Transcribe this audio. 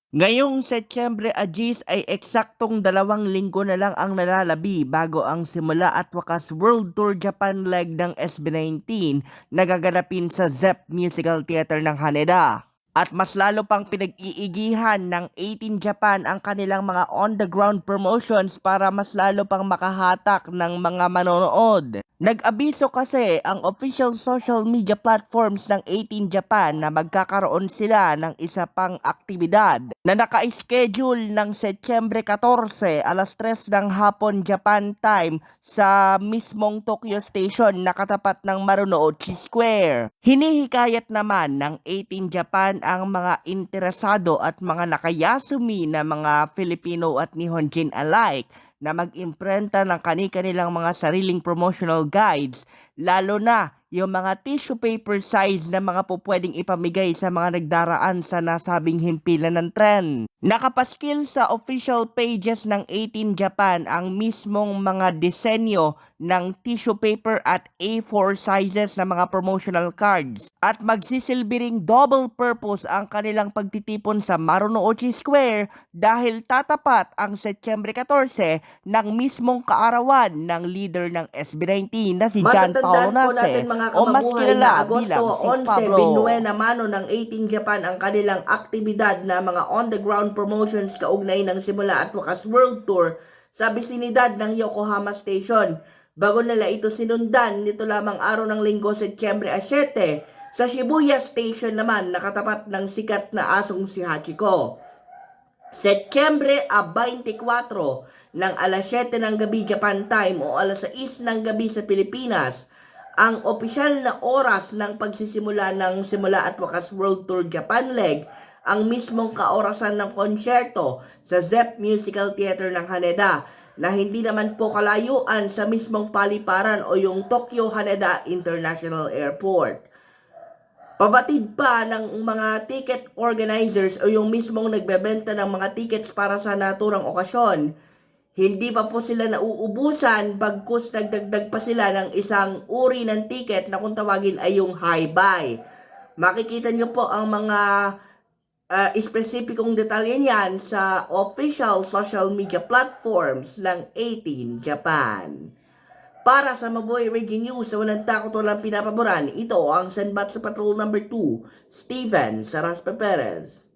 Ngayong Setyembre Agis ay eksaktong 2 linggo na lang ang nalalabi bago ang simula at wakas World Tour Japan leg ng SB19 na gaganapin sa Zepp Musical Theater ng Haneda. At mas lalo pang pinag-iigihan ng 18 Japan ang kanilang mga on-the-ground promotions para mas lalo pang makahatak ng mga manonood. Nag-abiso kasi ang official social media platforms ng 18 Japan na magkakaroon sila ng isa pang aktibidad na naka-schedule ng Setyembre 14 alas 3 ng hapon Japan time sa mismong Tokyo Station na katapat ng Marunouchi Square. Hinihikayat naman ng 18 Japan ang mga interesado at mga nakayasumi na mga Filipino at Nihonjin alike na mag-imprenta ng kani-kanilang mga sariling promotional guides, lalo na yung mga tissue paper size na mga pupwedeng ipamigay sa mga nagdaraan sa nasabing himpilan ng tren. Nakapaskil sa official pages ng 18 Japan ang mismong mga disenyo ng tissue paper at A4 sizes na mga promotional cards at magsisilbi ring double purpose ang kanilang pagtitipon sa Marunouchi Square dahil tatapat ang Setyembre 14 ng mismong kaarawan ng leader ng SB19 na si John Paulo Nace o mas kilala bilang si Pablo. Binuena mano ng 18 Japan ang kanilang aktibidad na mga on-the-ground promotions kaugnay ng simula at wakas World Tour sa bisinidad ng Yokohama Station. Bago nila ito sinundan nito lamang araw ng Linggo, Setyembre 7, sa Shibuya Station naman nakatapat ng sikat na asong si Hachiko. Setyembre 24 ng alas 7 ng gabi Japan time o alas 6 ng gabi sa Pilipinas, ang opisyal na oras ng pagsisimula ng simula at wakas World Tour Japan leg, ang mismong kaorasan ng konsyerto sa Zepp Musical Theater ng Haneda na hindi naman po kalayuan sa mismong paliparan o yung Tokyo Haneda International Airport. Pabatid pa ng mga ticket organizers o yung mismong nagbebenta ng mga tickets para sa naturang okasyon, hindi pa po sila nauubusan bagkus nagdagdag pa sila ng isang uri ng ticket na kung tawagin ay yung high buy. Makikita nyo po ang mga espesipikong detalye niyan sa official social media platforms ng 18 Japan. Para sa Mabuhay Radio News sa walang takot walang pinapaboran, ito ang Senbatsu Patrol number 2, Steven Saraspe Perez.